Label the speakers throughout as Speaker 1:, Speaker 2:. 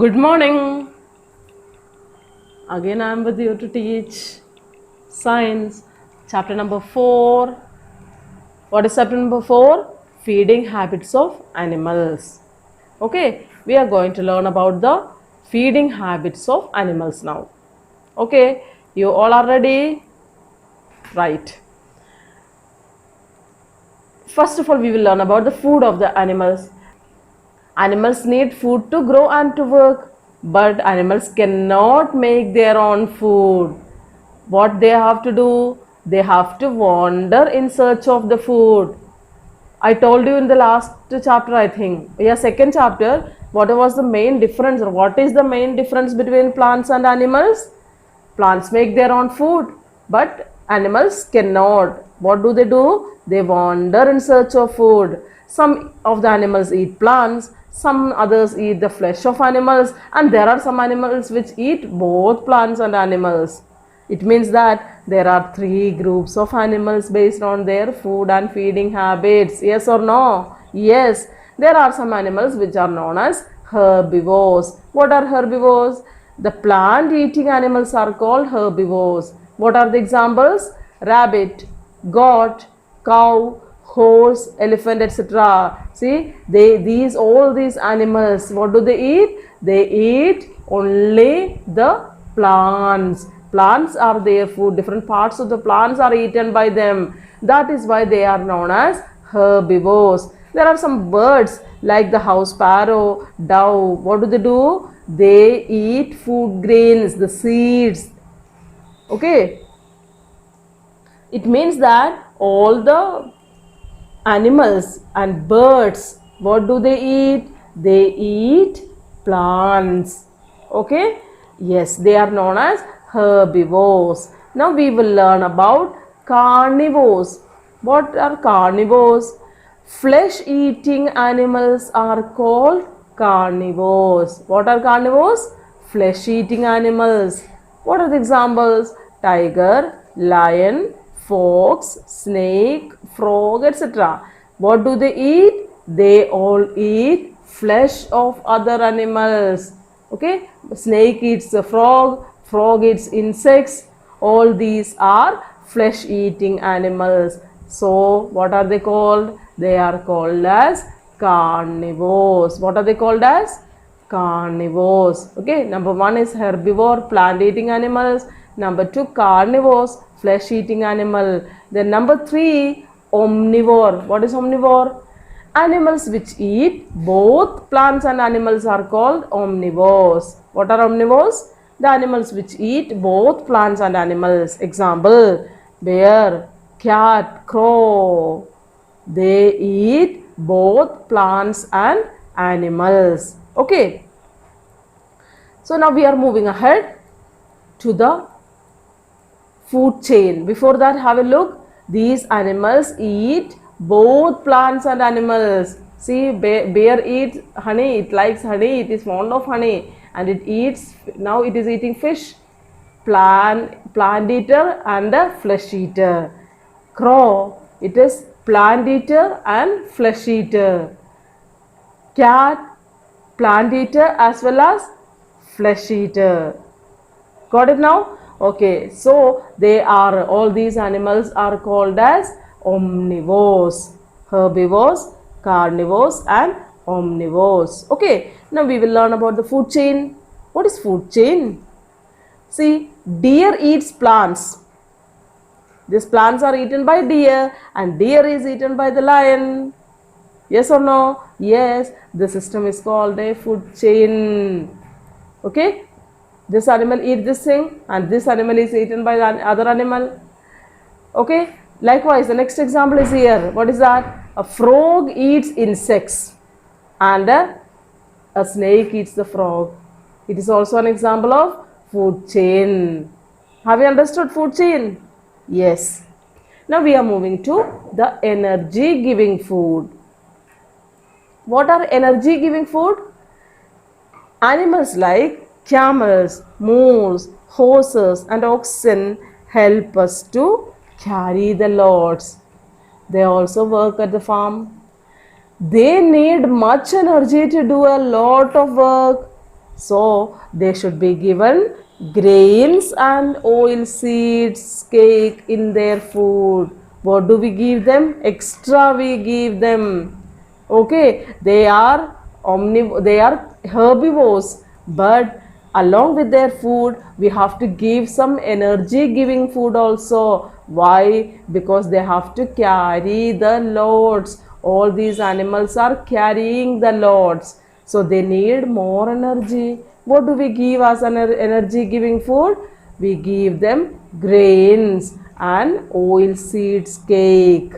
Speaker 1: Good morning. Again, I am with you to teach science, chapter number 4. What is chapter number 4? Feeding habits of animals. Okay, we are going to learn about the feeding habits of animals now. Okay, you all are ready? Right. First of all, we will learn about the food of the animals. Animals need food to grow and to work, but animals cannot make their own food. What they have to do? They have to wander in search of the food. I told you in the last chapter, I think. Yeah, second chapter. What was the main difference, or what is the main difference between plants and animals? Plants make their own food, but animals cannot. What do? They wander in search of food. Some of the animals eat plants, some others eat the flesh of animals, and there are some animals which eat both plants and animals. It means that there are three groups of animals based on their food and feeding habits. Yes or no? Yes. There are some animals which are known as herbivores. What are herbivores? The plant eating animals are called herbivores. What are the examples? Rabbit, goat, cow, horse, elephant, etc. See, these all these animals, what do they eat? They eat only the plants. Plants are their food. Different parts of the plants are eaten by them. That is why they are known as herbivores. There are some birds like the house sparrow, dove. What do? They eat food grains, the seeds. Okay. It means that all the animals and birds, what do they eat? They eat plants. Okay. Yes, they are known as herbivores. Now we will learn about carnivores. What are carnivores? Flesh eating animals are called carnivores. What are carnivores? Flesh eating animals. What are the examples? Tiger, lion, fox, snake, frog, etc. What do they eat? They all eat flesh of other animals. Okay, snake eats the frog, frog eats insects. All these are flesh eating animals. So what are they called? They are called as carnivores. What are they called as? Carnivores. Okay, number 1 is herbivore, plant eating animals. Number 2, carnivores, flesh eating animal. Then number 3, omnivore. What is omnivore? Animals which eat both plants and animals are called omnivores. What are omnivores? The animals which eat both plants and animals. Example, bear, cat, crow. They eat both plants and animals. Okay. So now we are moving ahead to the food chain. Before that, have a look. These animals eat both plants and animals. See, bear eats honey. It likes honey. It is fond of honey, and it eats. Now it is eating fish. Plant eater and a flesh eater. Crow, it is plant eater and flesh eater. Cat, plant eater as well as flesh eater. Got it now? Okay, so they are, all these animals are called as omnivores. Herbivores, carnivores and omnivores. Okay, now we will learn about the food chain. What is food chain? See, deer eats plants. These plants are eaten by deer and deer is eaten by the lion. Yes or no? Yes, the system is called a food chain. Okay, this animal eats this thing and this animal is eaten by the other animal. Okay, likewise the next example is here. What is that? A frog eats insects and a snake eats the frog. It is also an example of food chain. Have you understood food chain? Yes. Now we are moving to the energy giving food. What are energy giving food? Animals like camels, moles, horses and oxen help us to carry the loads. They also work at the farm. They need much energy to do a lot of work. So they should be given grains and oil seeds, cake in their food. What do we give them? Extra we give them. Okay, they are herbivores, but along with their food we have to give some energy giving food also. Why? Because they have to carry the loads. All these animals are carrying the loads, so they need more energy. What do we give as an energy giving food? We give them grains and oil seeds, cake.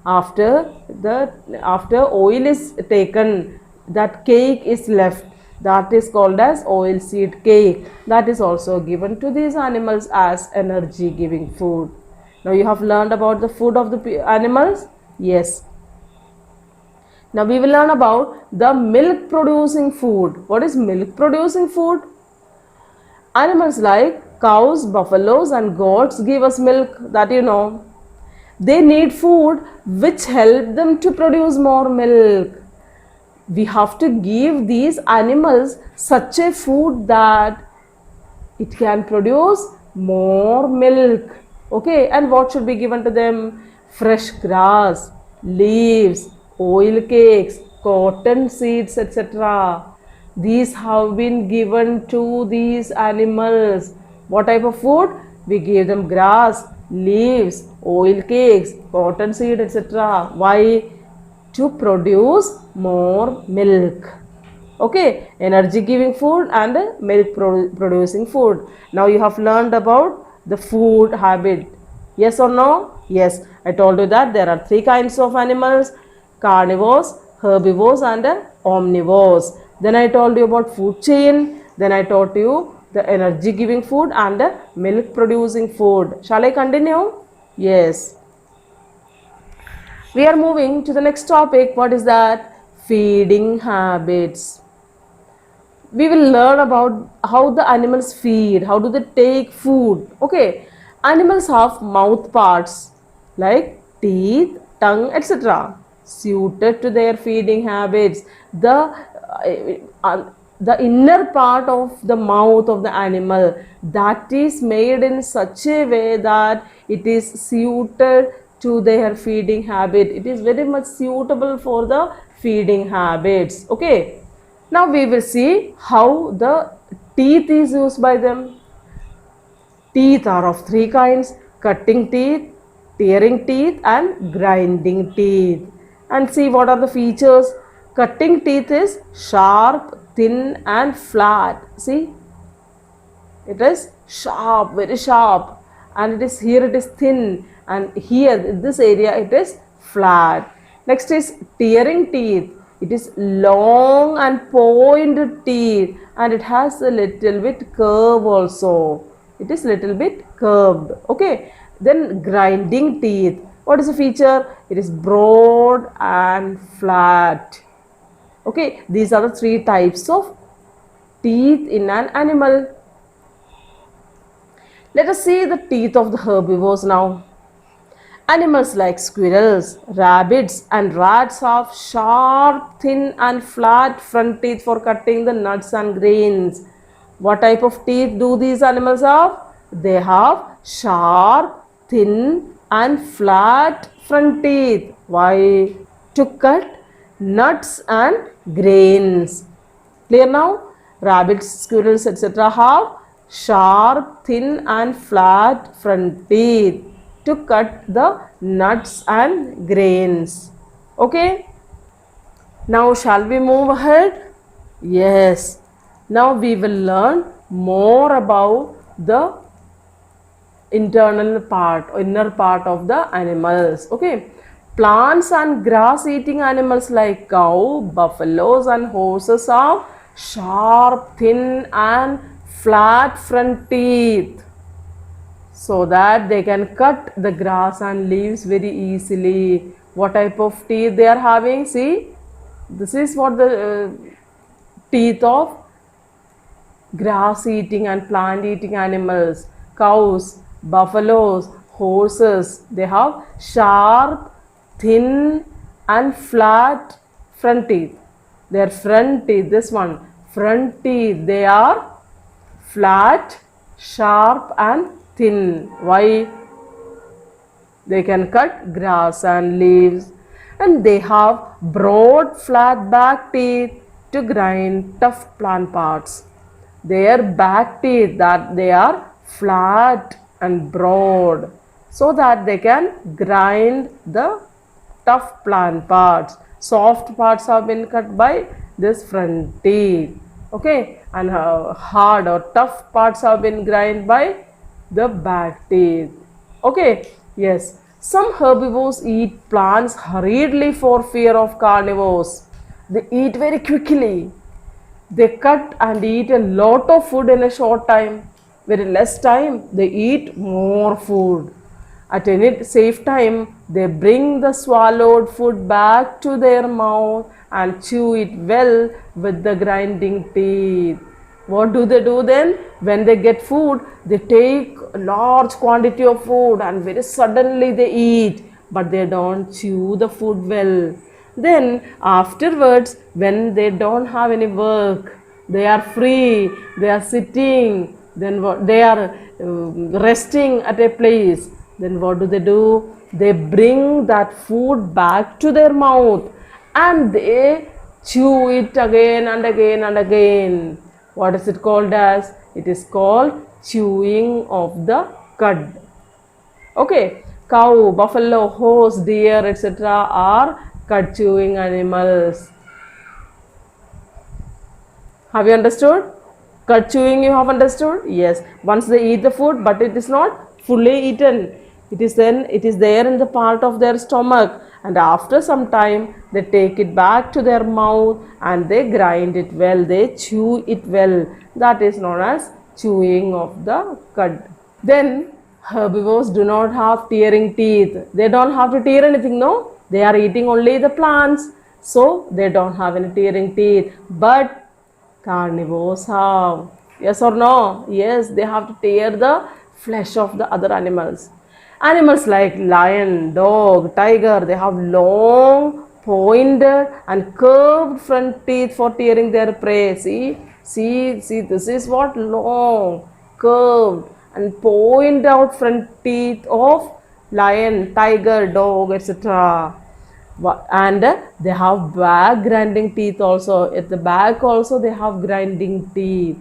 Speaker 1: After oil is taken, that cake is left, that is called as oil seed cake. That is also given to these animals as energy giving food. Now you have learned about the food of the animals. Yes, now we will learn about the milk producing food. What is milk producing food? Animals like cows, buffaloes and goats give us milk, that you know. They need food which help them to produce more milk. We have to give these animals such a food that it can produce more milk. Okay, and what should be given to them? Fresh grass, leaves, oil cakes, cotton seeds, etc. These have been given to these animals. What type of food? We give them grass, leaves, oil cakes, cotton seed, etc. Why? To produce more milk. Okay, energy giving food and milk producing food. Now you have learned about the food habit. Yes or no? Yes, I told you that there are three kinds of animals: carnivores, herbivores and omnivores. Then I told you about food chain. Then I taught you the energy giving food and milk producing food. Shall I continue? Yes. We are moving to the next topic. What is that? Feeding habits. We will learn about how the animals feed, how do they take food. Okay, animals have mouth parts like teeth, tongue, etc., suited to their feeding habits. The inner part of the mouth of the animal, that is made in such a way that it is suited to their feeding habit. It is very much suitable for the feeding habits. Okay, now we will see how the teeth is used by them. Teeth are of three kinds: cutting teeth, tearing teeth and grinding teeth. And see what are the features. Cutting teeth is sharp, thin and flat. See, it is sharp, very sharp, and it is here, it is thin, and here in this area it is flat. Next is tearing teeth. It is long and pointed teeth, and it has a little bit curve also. It is little bit curved. Okay, then grinding teeth. What is the feature? It is broad and flat. Okay, these are the three types of teeth in an animal. Let us see the teeth of the herbivores now. Animals like squirrels, rabbits and rats have sharp, thin and flat front teeth for cutting the nuts and grains. What type of teeth do these animals have? They have sharp, thin and flat front teeth. Why? To cut nuts and grains. Clear now? Rabbits, squirrels, etc. have sharp, thin and flat front teeth to cut the nuts and grains. Okay? Now shall we move ahead? Yes. Now we will learn more about the inner part of the animals. Okay? Plants and grass eating animals like cow, buffaloes and horses have sharp, thin and flat front teeth, so that they can cut the grass and leaves very easily. What type of teeth they are having? See, this is what the teeth of grass eating and plant eating animals: cows, buffaloes, horses. They have sharp, thin and flat front teeth. Their front teeth, this one, front teeth, they are flat, sharp and thin. Why? They can cut grass and leaves, and they have broad flat back teeth to grind tough plant parts. Their back teeth, that they are flat and broad, so that they can grind the tough plant parts. Soft parts have been cut by this front teeth. Okay, and hard or tough parts have been grind by the back teeth. Okay, yes. Some herbivores eat plants hurriedly for fear of carnivores. They eat very quickly. They cut and eat a lot of food in a short time. Very less time, they eat more food. At any safe time, they bring the swallowed food back to their mouth and chew it well with the grinding teeth. What do they do then? When they get food, they take a large quantity of food and very suddenly they eat, but they don't chew the food well. Then afterwards, when they don't have any work, they are free, they are sitting, then what, they are resting at a place, then what do? They bring that food back to their mouth and they chew it again and again and again. What is it called as? It is called chewing of the cud. Okay, cow, buffalo, horse, deer, etc. are cud chewing animals. Have you understood? Cud chewing you have understood? Yes. Once they eat the food, but it is not fully eaten. It is there in the part of their stomach, and after some time they take it back to their mouth and they grind it well, they chew it well. That is known as chewing of the cud. Then herbivores do not have tearing teeth. They don't have to tear anything, no? They are eating only the plants, so they don't have any tearing teeth. But carnivores have. Yes or no? Yes, they have to tear the flesh of the other animals. Animals like lion, dog, tiger, they have long, pointed and curved front teeth for tearing their prey. See, this is what long, curved and point out front teeth of lion, tiger, dog, etc. And they have back grinding teeth also. At the back also they have grinding teeth.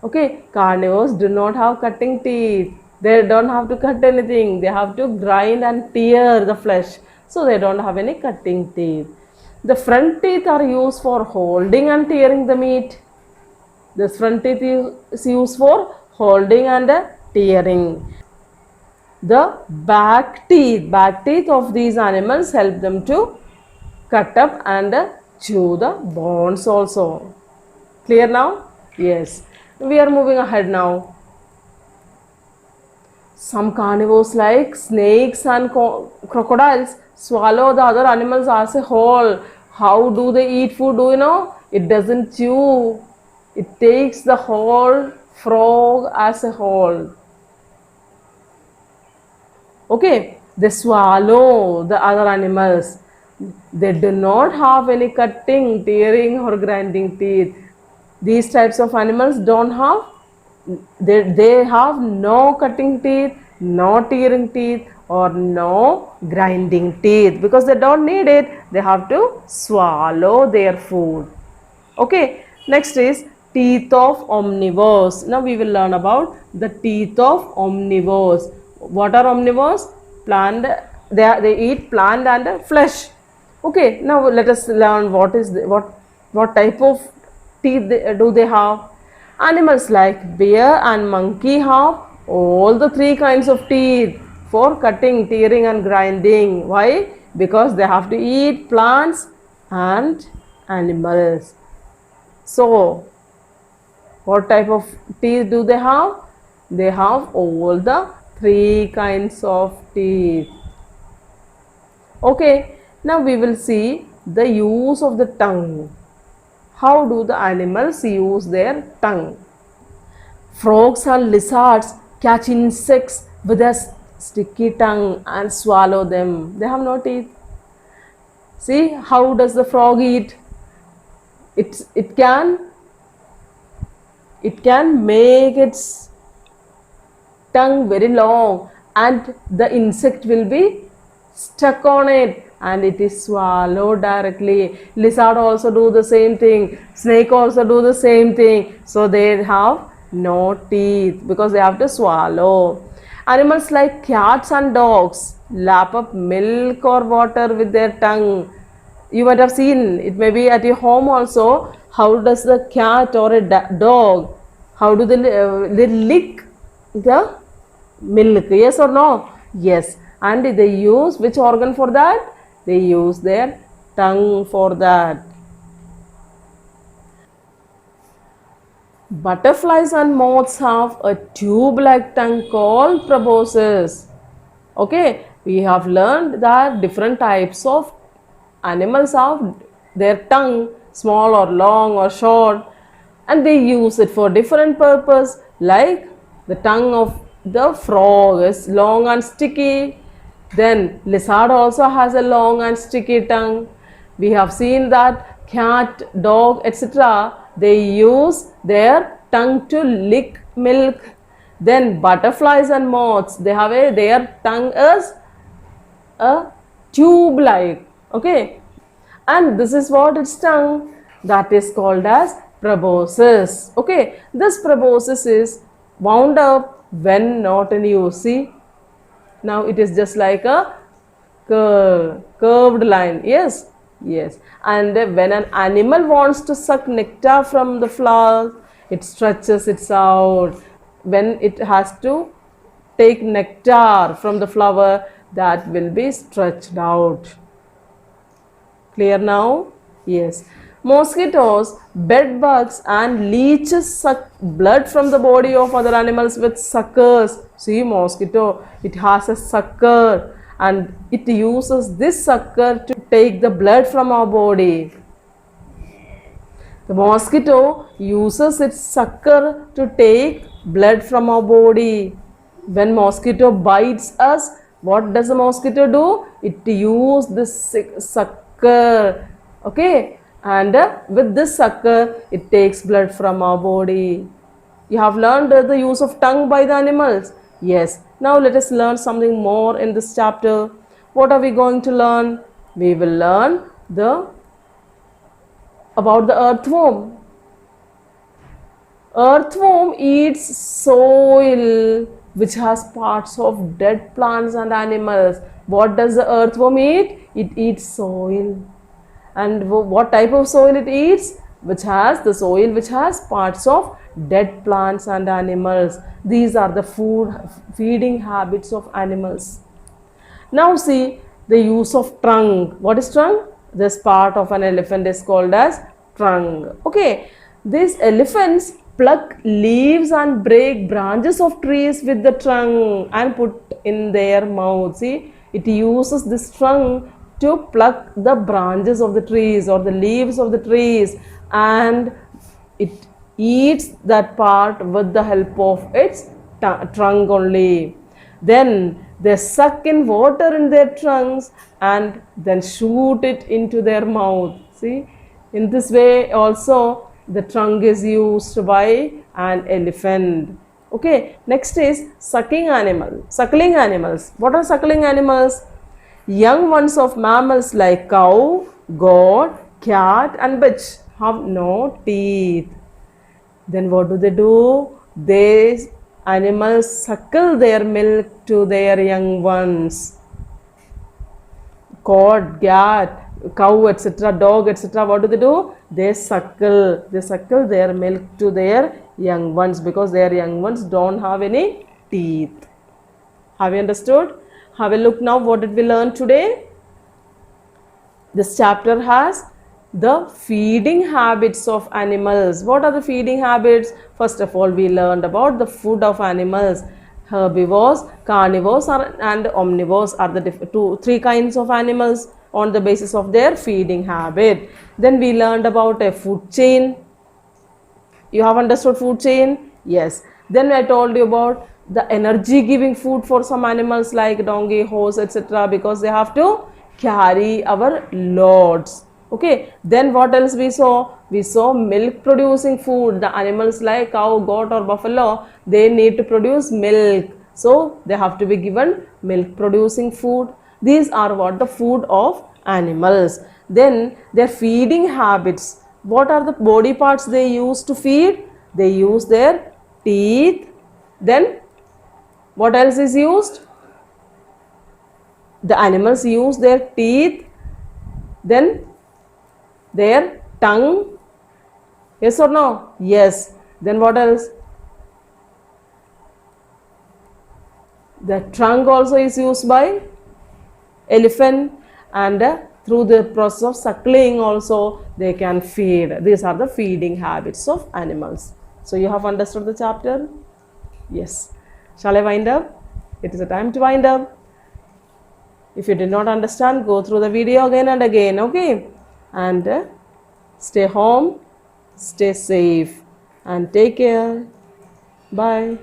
Speaker 1: Okay, carnivores do not have cutting teeth. They don't have to cut anything. They have to grind and tear the flesh. So they don't have any cutting teeth. The front teeth are used for holding and tearing the meat. This front teeth is used for holding and tearing. The back teeth of these animals help them to cut up and chew the bones also. Clear now? Yes. We are moving ahead now. Some carnivores like snakes and crocodiles swallow the other animals as a whole. How do they eat food? Do you know? It doesn't chew. It takes the whole frog as a whole. Okay, they swallow the other animals. They do not have any cutting, tearing or grinding teeth. These types of animals don't have, they have no cutting teeth, no tearing teeth or no grinding teeth, because they don't need it. They have to swallow their food. Okay, next is teeth of omnivores. Now we will learn about the teeth of omnivores. What are omnivores? Plant, they eat plant and flesh. Okay, now let us learn what type of teeth do they have. Animals like bear and monkey have all the three kinds of teeth for cutting, tearing and grinding. Why? Because they have to eat plants and animals. So, what type of teeth do they have? They have all the three kinds of teeth. Okay, now we will see the use of the tongue. How do the animals use their tongue? Frogs and lizards catch insects with a sticky tongue and swallow them. They have no teeth. See, how does the frog eat? It can it can make its tongue very long and the insect will be stuck on it and it is swallowed directly. Lizard also do the same thing. Snake also do the same thing. So they have no teeth because they have to swallow. Animals like cats and dogs lap up milk or water with their tongue. You might have seen it, maybe at your home also. How does the cat or a dog, how do they lick the milk? Yes or no? Yes. And they use which organ for that? They use their tongue for that. Butterflies and moths have a tube-like tongue called proboscis. Okay, we have learned that different types of animals have their tongue, small or long or short, and they use it for different purpose. Like the tongue of the frog is long and sticky. Then lizard also has a long and sticky tongue. We have seen that cat, dog, etc. they use their tongue to lick milk. Then butterflies and moths, they have their tongue is a tube like, okay, and this is what its tongue, that is called as proboscis. Okay, this proboscis is wound up when not in use. See, now it is just like a curved line. Yes, yes. And when an animal wants to suck nectar from the flower, it stretches it out. When it has to take nectar from the flower, that will be stretched out. Clear now? Yes. Mosquitoes, bed bugs and leeches suck blood from the body of other animals with suckers. See, mosquito, it has a sucker and it uses this sucker to take the blood from our body. The mosquito uses its sucker to take blood from our body. When mosquito bites us, what does the mosquito do? It uses this sucker, okay, and with this sucker it takes blood from our body. You have learned the use of tongue by the animals. Yes, now let us learn something more in this chapter. What are we going to learn? We will learn about the earthworm. Earthworm eats soil which has parts of dead plants and animals. What does the earthworm eat? It eats soil. And what type of soil it eats? Which has the soil which has parts of dead plants and animals. These are the feeding habits of animals. Now see the use of trunk. What is trunk? This part of an elephant is called as trunk. Okay, these elephants pluck leaves and break branches of trees with the trunk and put in their mouth. See, it uses this trunk to pluck the branches of the trees or the leaves of the trees and it eats that part with the help of its trunk only. Then they suck in water in their trunks and then shoot it into their mouth. See, in this way also the trunk is used by an elephant. Okay, next is suckling animals. What are suckling animals? Young ones of mammals like cow, goat, cat and bitch have no teeth. Then what do? These animals suckle their milk to their young ones. Goat, cat, cow, etc., dog, etc., what do? They suckle their milk to their young ones because their young ones don't have any teeth. Have you understood? Have a look now. What did we learn today? This chapter has the feeding habits of animals. What are the feeding habits? First of all, we learned about the food of animals. Herbivores, carnivores and omnivores are the three kinds of animals on the basis of their feeding habit. Then we learned about a food chain. You have understood food chain? Yes. Then I told you about the energy giving food for some animals like donkey, horse, etc., because they have to carry our loads. Okay, then what else we saw? We saw milk producing food. The animals like cow, goat or buffalo, they need to produce milk. So they have to be given milk producing food. These are what the food of animals. Then their feeding habits. What are the body parts they use to feed? They use their teeth. Then what else is used? The animals use their teeth. Then their tongue. Yes or no? Yes. Then what else? The trunk also is used by elephant, and through the process of suckling also they can feed. These are the feeding habits of animals. So you have understood the chapter? Yes. Shall I wind up? It is a time to wind up. If you did not understand, go through the video again and again, okay? And stay home, stay safe, and take care. Bye.